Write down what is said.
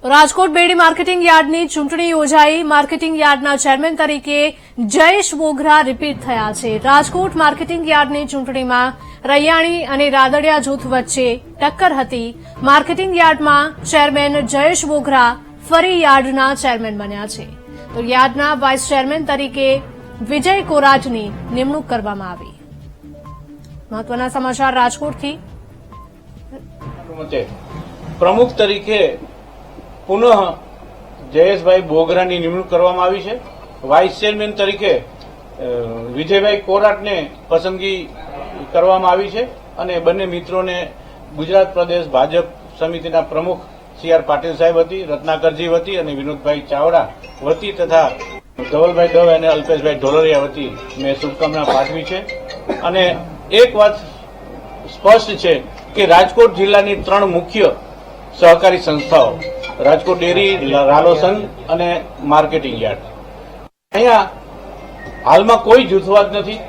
રાજકોટ બેડી marketing યાર્ડની ચૂંટણી યોજાઈ। Marketing યાર્ડના ચેરમેન તરીકે જયેશ બોગરા રિપીટ થયા છે। રાજકોટ માર્કેટિંગ યાર્ડની ચૂંટણીમાં રૈયાણી અને રાદડિયા જૂથ વચ્ચે ટક્કર હતી। માર્કેટિંગ યાર્ડમાં ચેરમેન જયેશ બોગરા ફરી યાર્ડના ચેરમેન બન્યા છે, તો યાર્ડના વાઇસ ચેરમેન તરીકે વિજય કોરાટની નિમણૂક કરવામાં આવી। મહત્વના સમાચાર રાજકોટથી। પ્રમુખ તરીકે પુનઃ જયેશભાઈ બોગરાની નિમણૂક કરવામાં આવી છે। વાઇસ ચેરમેન તરીકે વિજયભાઈ કોરાટને પસંદગી કરવામાં આવી છે અને બંને મિત્રોને ગુજરાત પ્રદેશ ભાજપ સમિતિના પ્રમુખ સી.આર. પાટીલ સાહેબ વતી, રત્નાકરજી વતી અને વિનોદભાઈ ચાવડા વતી તથા ધવલભાઈ દવે અને અલ્પેશભાઈ ઢોલરિયા વતી મેં શુભકામના પાઠવી છે। અને એક વાત સ્પષ્ટ છે કે રાજકોટ જિલ્લાની 3 મુખ્ય સહકારી સંસ્થાઓ રાજકોટ ડેરી, રાલોસન અને માર્કેટિંગ યાર્ડ, અહીંયા હાલમાં કોઈ જૂથવાદ નથી।